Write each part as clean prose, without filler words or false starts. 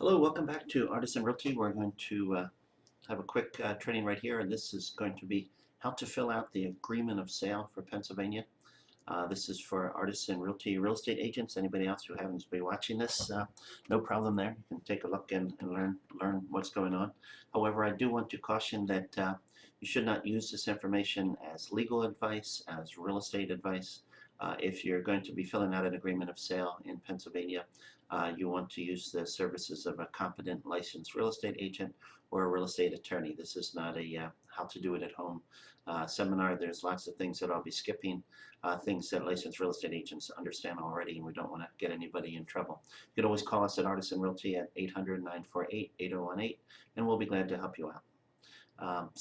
Hello, welcome back to Artisan Realty. We're going to have a quick training right here, and this is going to be how to fill out the agreement of sale for Pennsylvania. This is for Artisan Realty real estate agents. Anybody else who happens to be watching this, no problem there. You can take a look and learn what's going on. However, I do want to caution that you should not use this information as legal advice, as real estate advice. If you're going to be filling out an agreement of sale in Pennsylvania, you want to use the services of a competent licensed real estate agent or a real estate attorney. This is not a how to do it at home seminar. There's lots of things that I'll be skipping, things that licensed real estate agents understand already, and we don't want to get anybody in trouble. You can always call us at Artisan Realty at 800-948-8018, and we'll be glad to help you out.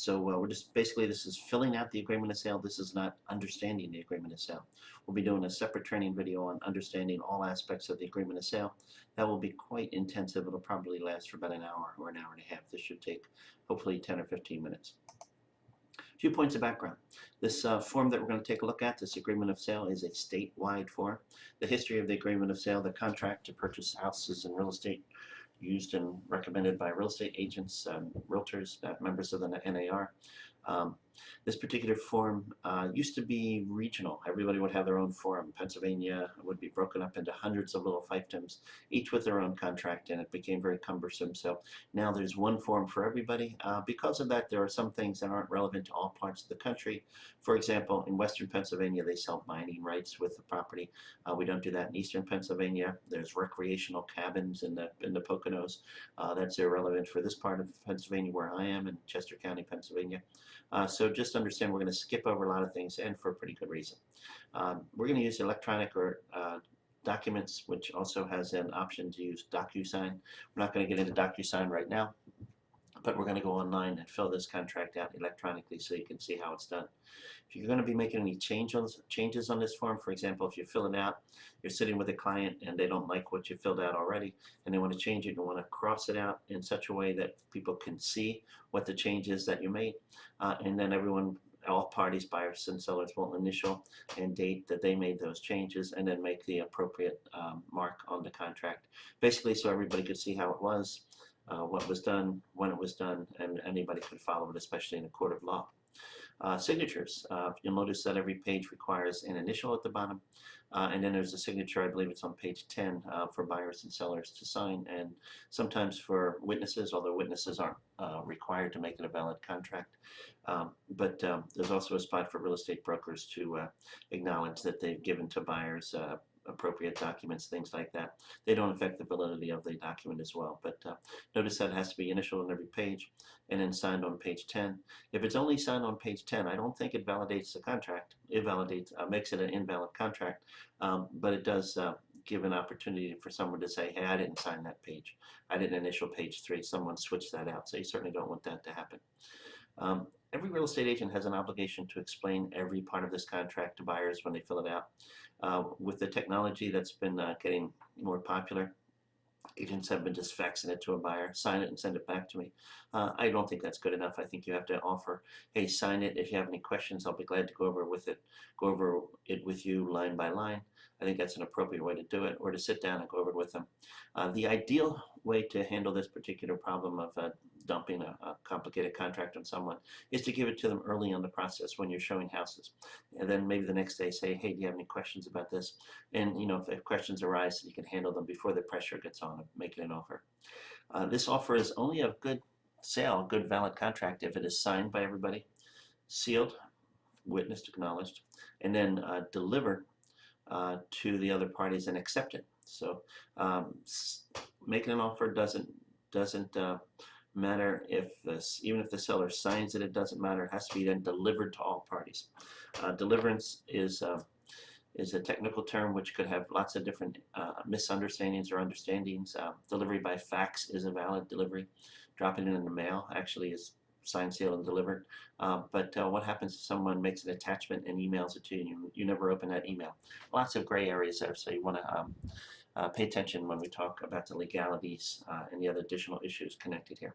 We're just basically, this is filling out the agreement of sale. This is not understanding the agreement of sale. We'll be doing a separate training video on understanding all aspects of the agreement of sale. That will be quite intensive. It'll probably last for about an hour or an hour and a half. This should take hopefully 10 or 15 minutes. A few points of background. This form that we're going to take a look at, this agreement of sale, is a statewide form. The history of the agreement of sale, the contract to purchase houses and real estate used and recommended by real estate agents, realtors, members of the NAR. This particular form used to be regional. Everybody would have their own form. Pennsylvania would be broken up into hundreds of little fiefdoms, each with their own contract, and it became very cumbersome. So now there's one form for everybody. Because of that, there are some things that aren't relevant to all parts of the country. For example, in western Pennsylvania, they sell mining rights with the property. We don't do that in eastern Pennsylvania. There's recreational cabins in the Poconos. That's irrelevant for this part of Pennsylvania where I am, in Chester County, Pennsylvania. So just understand we're going to skip over a lot of things, and for a pretty good reason. We're going to use electronic or documents, which also has an option to use DocuSign. We're not going to get into DocuSign right now, but we're going to go online and fill this contract out electronically so you can see how it's done. If you're going to be making any changes on this form, for example, if you fill it out, you're sitting with a client and they don't like what you filled out already and they want to change it, you want to cross it out in such a way that people can see what the change is that you made, and then all parties, buyers and sellers, will initial and date that they made those changes and then make the appropriate mark on the contract, basically so everybody could see how it was, what was done, when it was done, and anybody could follow it, especially in a court of law. Signatures. You'll notice that every page requires an initial at the bottom, and then there's a signature, I believe it's on page 10, for buyers and sellers to sign, and sometimes for witnesses, although witnesses aren't required to make it a valid contract. But there's also a spot for real estate brokers to acknowledge that they've given to buyers appropriate documents, things like that. They don't affect the validity of the document as well, but notice that it has to be initialed on every page and then signed on page 10. If it's only signed on page 10, I don't think it validates the contract. It validates, makes it an invalid contract, but it does give an opportunity for someone to say, hey, I didn't sign that page. I didn't initial page 3. Someone switched that out, so you certainly don't want that to happen. Every real estate agent has an obligation to explain every part of this contract to buyers when they fill it out. With the technology that's been getting more popular, agents have been just faxing it to a buyer, sign it and send it back to me. I don't think that's good enough. I think you have to offer, hey, sign it. If you have any questions, I'll be glad to go over it with you line by line. I think that's an appropriate way to do it, or to sit down and go over it with them. The ideal way to handle this particular problem of dumping a complicated contract on someone is to give it to them early on the process when you're showing houses. And then maybe the next day say, hey, do you have any questions about this? And if questions arise, you can handle them before the pressure gets on of making an offer. This offer is only a good sale, good valid contract if it is signed by everybody, sealed, witnessed, acknowledged, and then delivered to the other parties and accepted. So making an offer doesn't matter even if the seller signs it. It doesn't matter. It has to be then delivered to all parties. Deliverance is a technical term which could have lots of different misunderstandings or understandings. Delivery by fax is a valid delivery. Dropping it in the mail actually is signed, sealed, and delivered. But what happens if someone makes an attachment and emails it to you and you never open that email? Lots of gray areas there, so you want to pay attention when we talk about the legalities and the other additional issues connected here.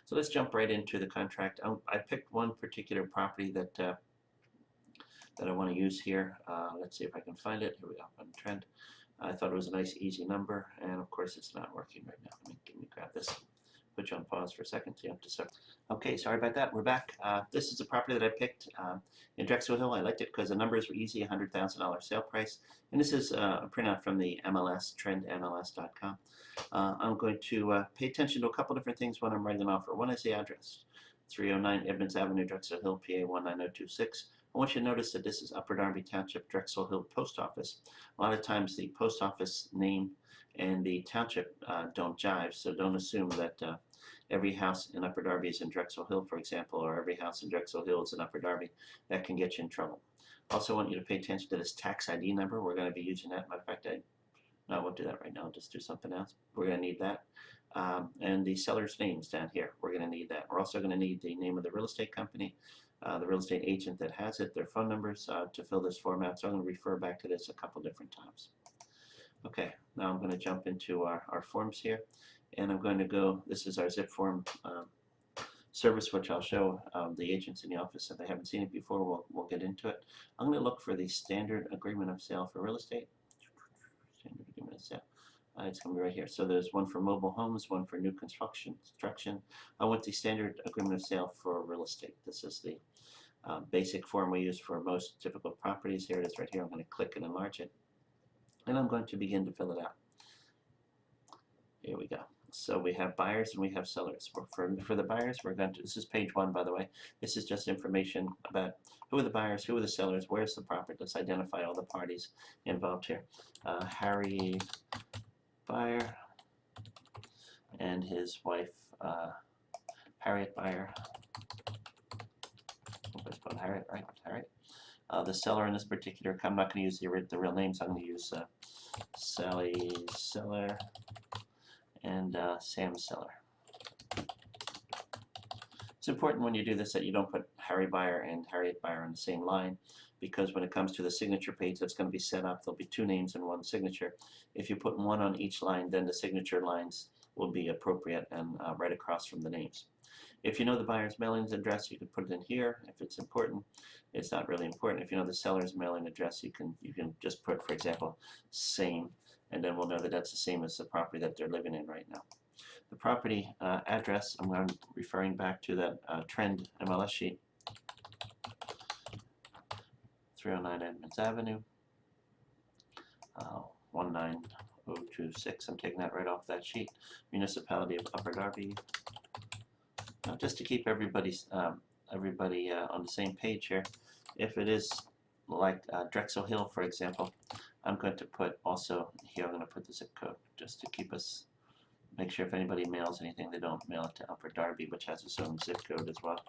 So let's jump right into the contract. I picked one particular property that that I want to use here. Let's see if I can find it. Here we go, on trend. I thought it was a nice, easy number, and of course it's not working right now. Let me grab this. Put you on pause for a second so you have to start. Okay, sorry about that. We're back. This is a property that I picked in Drexel Hill. I liked it because the numbers were easy, $100,000 sale price. And this is a printout from the MLS, trendmls.com. I'm going to pay attention to a couple different things when I'm writing an offer. One is the address, 309 Edmonds Avenue, Drexel Hill, PA 19026. I want you to notice that this is Upper Darby Township, Drexel Hill Post Office. A lot of times the post office name and the township don't jive, so don't assume that every house in Upper Darby is in Drexel Hill, for example, or every house in Drexel Hill is in Upper Darby. That can get you in trouble. Also want you to pay attention to this tax ID number. We're going to be using that. Matter of fact, no, I won't do that right now. I'll just do something else. We're going to need that. And the seller's names down here. We're going to need that. We're also going to need the name of the real estate company, the real estate agent that has it, their phone numbers to fill this form out. So I'm going to refer back to this a couple different times. Okay, now I'm going to jump into our forms here, and I'm going to go, this is our zip form service, which I'll show the agents in the office if they haven't seen it before. We'll get into it. I'm going to look for the standard agreement of sale for real estate. Standard agreement of sale. It's going to be right here. So there's one for mobile homes, one for new construction. I want the standard agreement of sale for real estate. This is the basic form we use for most typical properties. Here it is right here. I'm going to click and enlarge it. And I'm going to begin to fill it out. Here we go. So we have buyers and we have sellers. For the buyers, we're going to, this is page 1, by the way. This is just information about who are the buyers, who are the sellers, where's the property. Let's identify all the parties involved here. Harry Buyer and his wife, Harriet Buyer. It's called Harriet, right? Harriet. The seller in this particular, I'm not going to use the real names. I'm going to use Sally Seller and Sam Seller. It's important when you do this that you don't put Harry Buyer and Harriet Buyer on the same line, because when it comes to the signature page that's going to be set up, there'll be 2 names and 1 signature. If you put 1 on each line, then the signature lines will be appropriate and right across from the names. If you know the buyer's mailing address, you can put it in here if it's important. It's not really important. If you know the seller's mailing address, you can just put, for example, same, and then we'll know that that's the same as the property that they're living in right now. The property address, I'm referring back to that trend MLS sheet. 309 Edmonds Avenue, 19026. I'm taking that right off that sheet. Municipality of Upper Darby. Just to keep everybody on the same page here, if it is like Drexel Hill, for example, I'm going to put also here, I'm going to put the zip code just to keep us, make sure if anybody mails anything, they don't mail it to Upper Darby, which has its own zip code as well.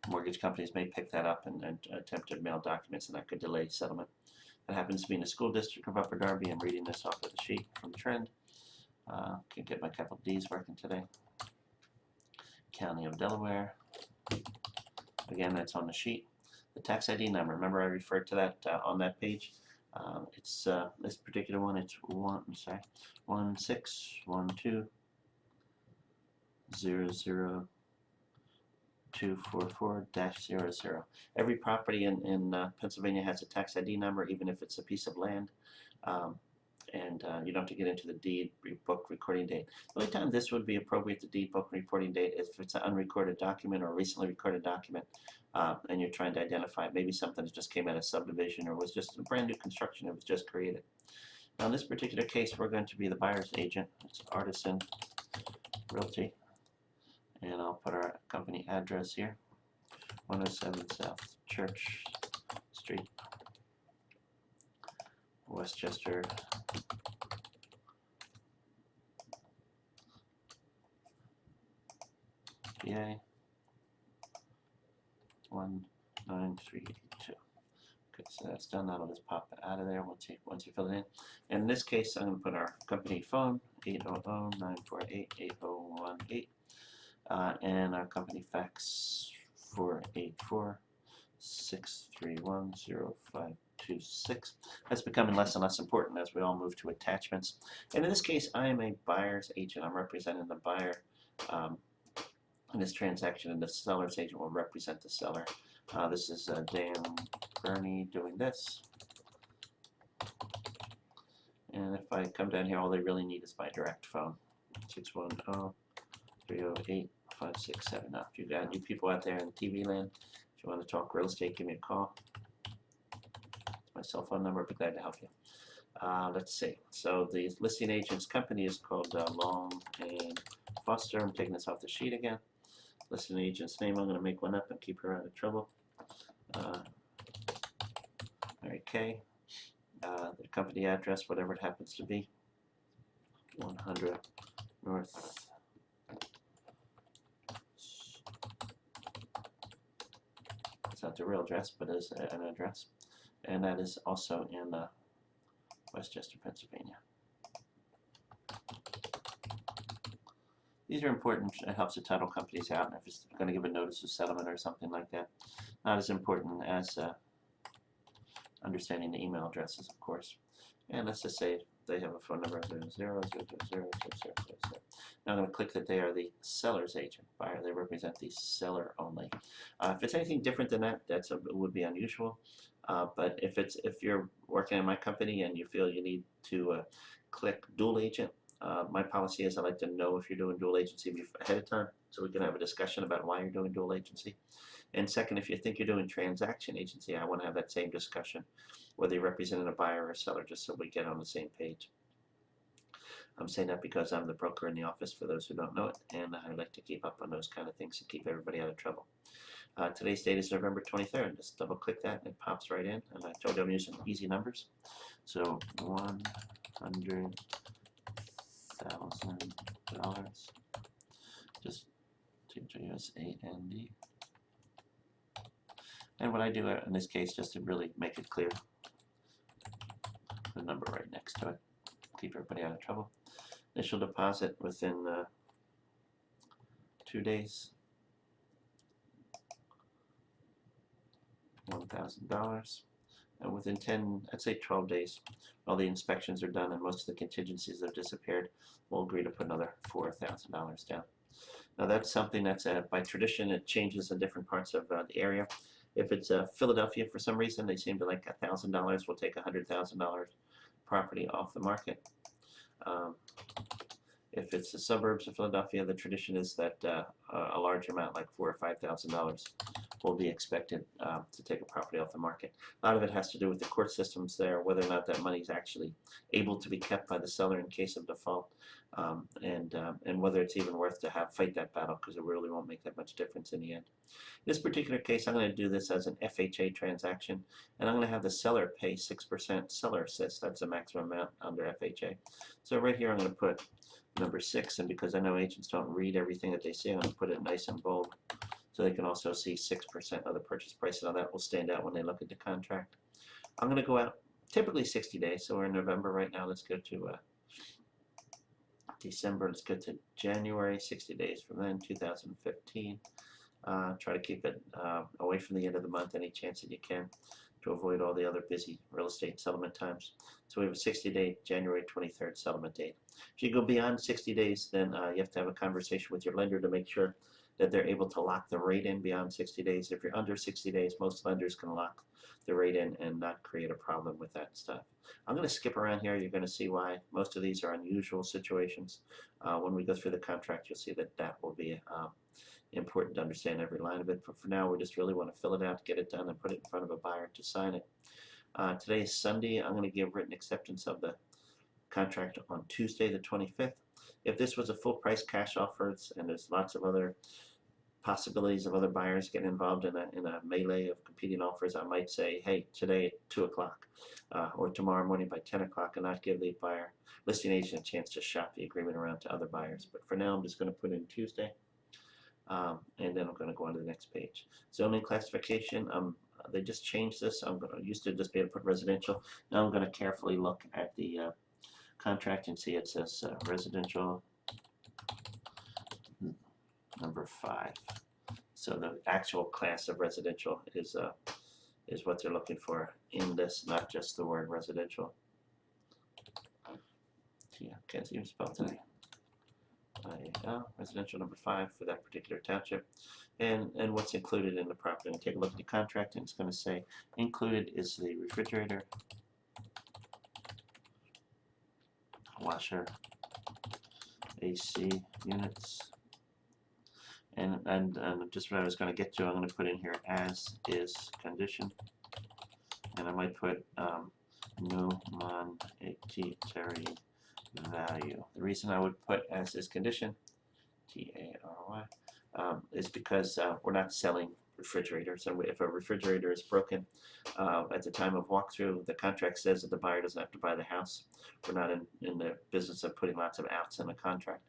Mortgage companies may pick that up and attempt to mail documents, and that could delay settlement. That happens to be in the school district of Upper Darby. I'm reading this off of the sheet from Trend. Can't get my capital D's working today. County of Delaware. Again, that's on the sheet. The tax ID number, remember I referred to that on that page. It's this particular one, it's 161200244-00. Every property in Pennsylvania has a tax ID number, even if it's a piece of land. And you don't have to get into the deed book recording date. The only time this would be appropriate, the deed book reporting date, is if it's an unrecorded document or a recently recorded document, and you're trying to identify it. Maybe something that just came out of subdivision or was just a brand new construction that was just created. Now in this particular case, we're going to be the buyer's agent. It's Artisan Realty. And I'll put our company address here, 107 South Church Street, Westchester, PA 19382. Okay, so that's done. That'll just pop it out of there once you fill it in. And in this case, I'm going to put our company phone 800-948-8018, and our company fax 484-631-0526. That's becoming less and less important as we all move to attachments. And in this case, I am a buyer's agent. I'm representing the buyer in this transaction, and the seller's agent will represent the seller. This is Dan Gurney doing this. And if I come down here, all they really need is my direct phone, 610-308-5679. Now, if you got any people out there in TV land, if you want to talk real estate, give me a call. It's my cell phone number. I'd be glad to help you. Let's see. So the listing agent's company is called Long and Foster. I'm taking this off the sheet again. Listing agent's name, I'm going to make one up and keep her out of trouble. Mary Kay. The company address, whatever it happens to be, 100 North. It's not the real address, but it is an address. And that is also in Westchester, Pennsylvania. These are important. It helps the title companies out if it's going to give a notice of settlement or something like that. Not as important as understanding the email addresses, of course. And let's just say they have a phone number 00000000. Now I'm going to click that they are the seller's agent. Buyer, they represent the seller only. If it's anything different than that, it would be unusual. But if you're working in my company and you feel you need to click dual agent, my policy is I like to know if you're doing dual agency ahead of time, so we can have a discussion about why you're doing dual agency. And second, if you think you're doing transaction agency, I want to have that same discussion, whether you're representing a buyer or a seller, just so we get on the same page. I'm saying that because I'm the broker in the office, for those who don't know it, and I like to keep up on those kind of things and keep everybody out of trouble. Today's date is November 23rd. Just double click that and it pops right in. And I told you I'm using easy numbers. So $100,000. Just TJSAND. And what I do in this case, just to really make it clear, the number right next to it, keep everybody out of trouble. Initial deposit within 2 days, $1,000. And within 10, I'd say 12 days, all the inspections are done and most of the contingencies have disappeared, we'll agree to put another $4,000 down. Now that's something that's by tradition, it changes in different parts of the area. If it's Philadelphia, for some reason, they seem to like $1,000. We'll take $100,000 property off the market. If it's the suburbs of Philadelphia, the tradition is that a large amount, like $4,000 or $5,000, will be expected to take a property off the market. A lot of it has to do with the court systems there, whether or not that money is actually able to be kept by the seller in case of default, and whether it's even worth to fight that battle, because it really won't make that much difference in the end. In this particular case, I'm going to do this as an FHA transaction, and I'm going to have the seller pay 6% seller assist. That's the maximum amount under FHA. So right here, I'm going to put number 6, and because I know agents don't read everything that they see, I'm going to put it nice and bold so they can also see 6% of the purchase price. Now that will stand out when they look at the contract. I'm going to go out typically 60 days, so we're in November right now. Let's go to December. Let's go to January, 60 days from then, 2015. Try to keep it away from the end of the month any chance that you can, to avoid all the other busy real estate settlement times. So we have a 60-day January 23rd settlement date. If you go beyond 60 days, then you have to have a conversation with your lender to make sure that they're able to lock the rate in beyond 60 days. If you're under 60 days, most lenders can lock the rate in and not create a problem with that stuff. I'm going to skip around here. You're going to see why most of these are unusual situations. When we go through the contract, you'll see that that will be important to understand every line of it. But for now, we just really want to fill it out, get it done, and put it in front of a buyer to sign it. Today is Sunday. I'm going to give written acceptance of the contract on Tuesday the 25th. If this was a full price cash offer, and there's lots of other possibilities of other buyers getting involved in a melee of competing offers, I might say, hey, today at 2 o'clock or tomorrow morning by 10 o'clock, and not give the listing agent a chance to shop the agreement around to other buyers. But for now, I'm just going to put in Tuesday, and then I'm going to go on to the next page. Zoning classification, they just changed this. Used to just be able to put residential. Now I'm going to carefully look at the contract and see it says residential number 5. So the actual class of residential is what they're looking for in this, not just the word residential. Yeah, can't even spell today. residential number 5 for that particular township, and what's included in the property. And take a look at the contract, and it's going to say included is the refrigerator, washer, AC units, and just what I was going to get to, I'm going to put in here as is condition, and I might put no monetary value. The reason I would put as is condition, TARY, is because we're not selling refrigerators. And if a refrigerator is broken at the time of walkthrough, the contract says that the buyer doesn't have to buy the house. We're not in the business of putting lots of outs in a contract.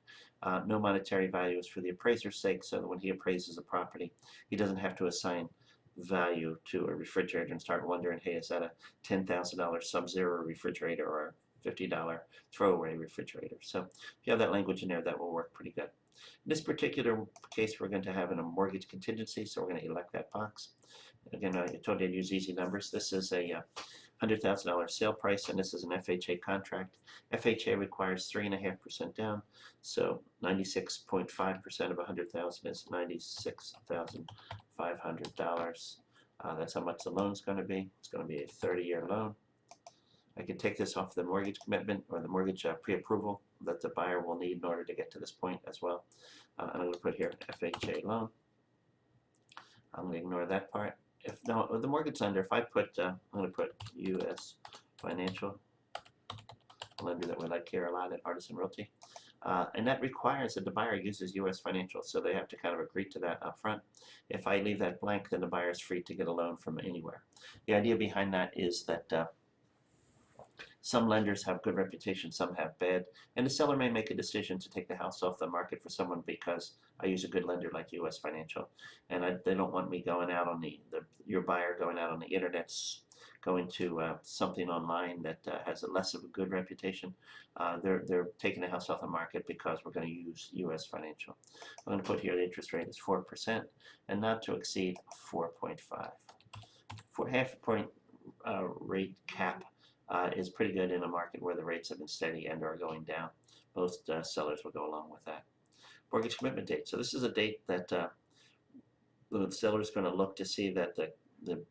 No monetary value is for the appraiser's sake, so that when he appraises a property, he doesn't have to assign value to a refrigerator and start wondering, hey, is that a $10,000 sub-zero refrigerator or a $50 throwaway refrigerator? So if you have that language in there, that will work pretty good. In this particular case, we're going to have a mortgage contingency, so we're going to elect that box. Again, I told you to use easy numbers. This is a $100,000 sale price, and this is an FHA contract. FHA requires 3.5% down, so 96.5% of $100,000 is $96,500. That's how much the loan's going to be. It's going to be a 30-year loan. I can take this off the mortgage commitment or the mortgage pre-approval that the buyer will need in order to get to this point as well. And I'm going to put here FHA loan. I'm going to ignore that part. If no, the mortgage lender, if I put, I'm going to put U.S. Financial, a lender that we like here a lot at Artisan Realty. And that requires that the buyer uses U.S. Financial, so they have to kind of agree to that up front. If I leave that blank, then the buyer is free to get a loan from anywhere. The idea behind that is that some lenders have good reputation, some have bad, and the seller may make a decision to take the house off the market for someone because I use a good lender like U.S. Financial, and they don't want me going out on your buyer going out on the internet, going to something online that has a less of a good reputation. They're taking the house off the market because we're going to use U.S. Financial. I'm going to put here the interest rate is 4% and not to exceed 4.5. For half a point rate cap is pretty good in a market where the rates have been steady and are going down. Most sellers will go along with that. Mortgage commitment date. So this is a date that the seller is going to look to see that the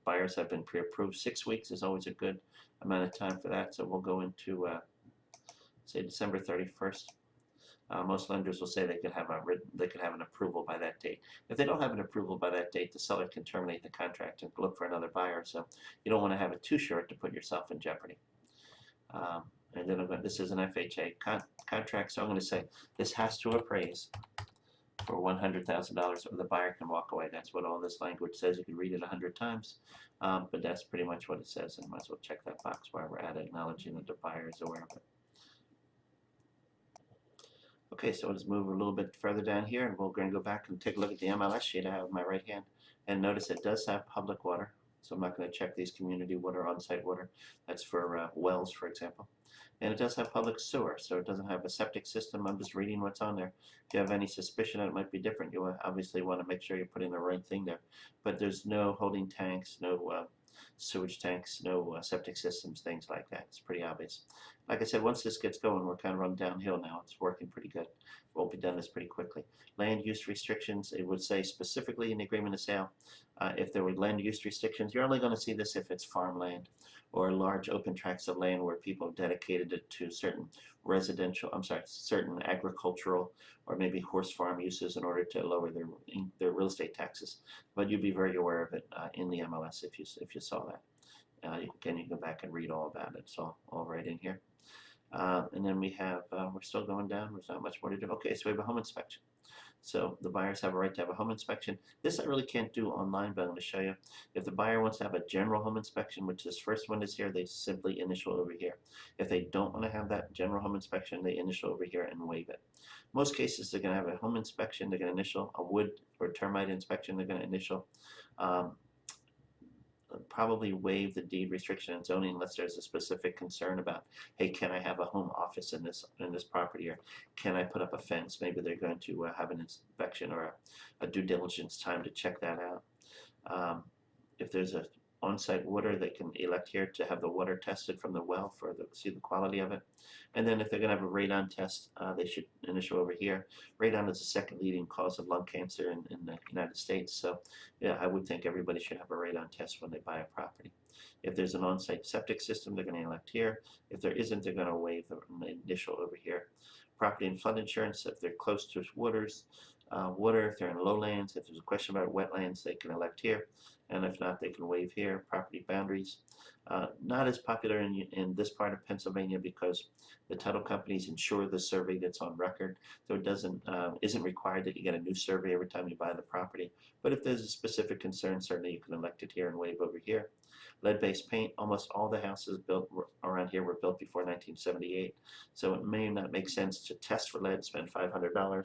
buyers have been pre-approved. 6 weeks is always a good amount of time for that. So we'll go into say December 31st. Most lenders will say they could have an approval by that date. If they don't have an approval by that date, the seller can terminate the contract and look for another buyer. So you don't want to have it too short to put yourself in jeopardy. And then this is an FHA contract, so I'm going to say this has to appraise for $100,000, or the buyer can walk away. That's what all this language says. You can read it 100 times, but that's pretty much what it says. And I might as well check that box while we're at it, acknowledging that the buyer is aware of it. Okay, so let's move a little bit further down here, and we're going to go back and take a look at the MLS sheet I have in my right hand. And notice it does have public water, so I'm not going to check these community water, on-site water. That's for wells, for example. And it does have public sewer, so it doesn't have a septic system. I'm just reading what's on there. If you have any suspicion that it might be different, you obviously want to make sure you're putting the right thing there. But there's no holding tanks, no sewage tanks, no septic systems, things like that. It's pretty obvious. Like I said, once this gets going, we're kind of on downhill now. It's working pretty good. We'll be done this pretty quickly. Land use restrictions, it would say specifically in the agreement of sale, if there were land use restrictions, you're only going to see this if it's farmland or large open tracts of land where people have dedicated it to certain certain agricultural or maybe horse farm uses in order to lower their real estate taxes. But you'd be very aware of it in the MLS if you saw that. You can go back and read all about it. It's all right in here. And then we have, we're still going down. There's not much more to do. Okay, so we have a home inspection. So the buyers have a right to have a home inspection. This I really can't do online, but I'm going to show you. If the buyer wants to have a general home inspection, which this first one is here, they simply initial over here. If they don't want to have that general home inspection, they initial over here and waive it. Most cases, they're going to have a home inspection. They're going to initial a wood or termite inspection. They're going to initial. Probably waive the deed restriction and zoning unless there's a specific concern about, hey, can I have a home office in this property, or can I put up a fence? Maybe they're going to have an inspection or a due diligence time to check that out. If there's a on-site water, they can elect here to have the water tested from the well for see the quality of it. And then if they're going to have a radon test, they should initial over here. Radon is the second leading cause of lung cancer in the United States. So yeah, I would think everybody should have a radon test when they buy a property. If there's an on-site septic system, they're going to elect here. If there isn't, they're going to waive the initial over here. Property and flood insurance, if they're close to waters, water, if they're in lowlands, if there's a question about wetlands, they can elect here. And if not, they can waive here. Property boundaries, not as popular in this part of Pennsylvania because the title companies insure the survey that's on record, so it isn't required that you get a new survey every time you buy the property. But if there's a specific concern, certainly you can elect it here and waive over here. Lead-based paint, almost all the houses built around here were built before 1978, so it may not make sense to test for lead, spend $500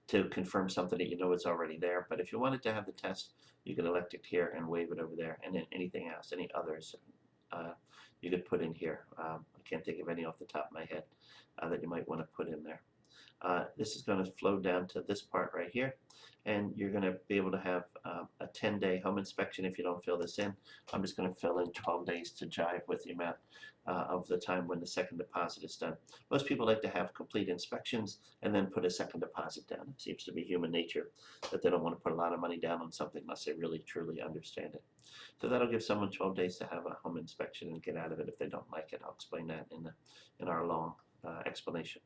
to confirm something that you know is already there. But if you wanted to have the test, you can elect it here and waive it over there. And then anything else, any others, you could put in here. I can't think of any off the top of my head that you might want to put in there. This is going to flow down to this part right here, and you're going to be able to have a 10-day home inspection if you don't fill this in. I'm just going to fill in 12 days to jive with the amount of the time when the second deposit is done. Most people like to have complete inspections and then put a second deposit down. It seems to be human nature that they don't want to put a lot of money down on something unless they really truly understand it. So that'll give someone 12 days to have a home inspection and get out of it if they don't like it. I'll explain that in our long explanation.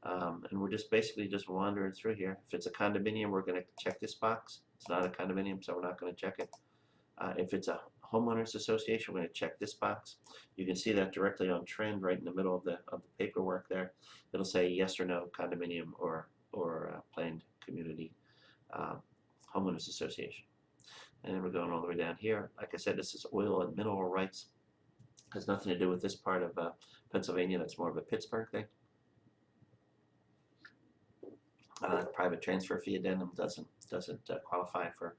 And we're just basically just wandering through here. If it's a condominium, we're going to check this box. It's not a condominium, so we're not going to check it. If it's a homeowners association, we're going to check this box. You can see that directly on trend right in the middle of the paperwork there. It'll say yes or no condominium or planned community homeowners association. And then we're going all the way down here. Like I said, this is oil and mineral rights. It has nothing to do with this part of Pennsylvania. That's more of a Pittsburgh thing. Private transfer fee addendum doesn't qualify for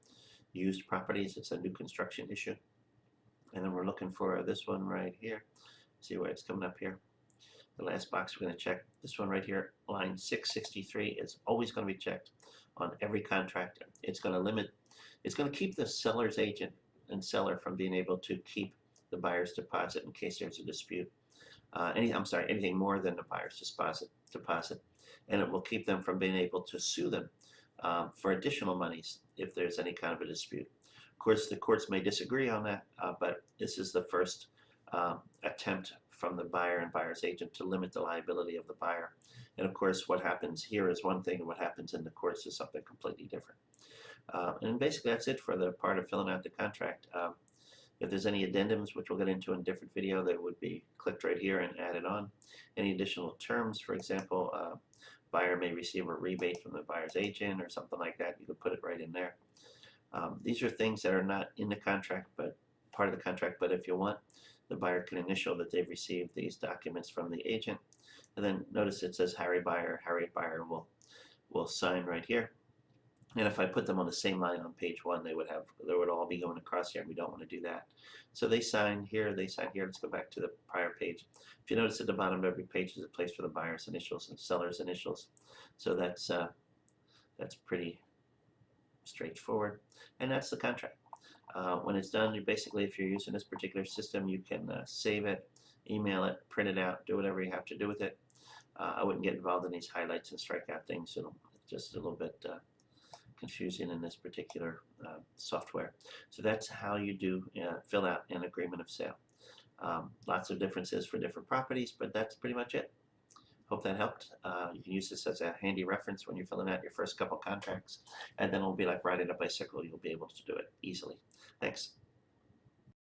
used properties. It's a new construction issue. And then we're looking for this one right here. See where it's coming up here. The last box we're going to check. This one right here, line 663, is always going to be checked on every contract. It's going to keep the seller's agent and seller from being able to keep the buyer's deposit in case there's a dispute. Anything more than the buyer's deposit. And it will keep them from being able to sue them for additional monies if there's any kind of a dispute. Of course, the courts may disagree on that, but this is the first attempt from the buyer and buyer's agent to limit the liability of the buyer. And of course, what happens here is one thing, and what happens in the courts is something completely different. And basically, that's it for the part of filling out the contract. If there's any addendums, which we'll get into in a different video, they would be clicked right here and added on. Any additional terms, for example, buyer may receive a rebate from the buyer's agent or something like that. You could put it right in there. These are things that are not in the contract, but part of the contract. But if you want, the buyer can initial that they've received these documents from the agent. And then notice it says Harriet Buyer will sign right here. And if I put them on the same line on page 1, they would all be going across here, and we don't want to do that. So they sign here, they sign here. Let's go back to the prior page. If you notice at the bottom of every page is a place for the buyer's initials and seller's initials. So that's pretty straightforward. And that's the contract. When it's done, you basically, if you're using this particular system, you can save it, email it, print it out, do whatever you have to do with it. I wouldn't get involved in these highlights and strikeout things. It's just a little bit confusing in this particular software. So that's how you do fill out an agreement of sale. Lots of differences for different properties, but that's pretty much it. Hope that helped. You can use this as a handy reference when you're filling out your first couple contracts, and then it'll be like riding a bicycle. You'll be able to do it easily. Thanks.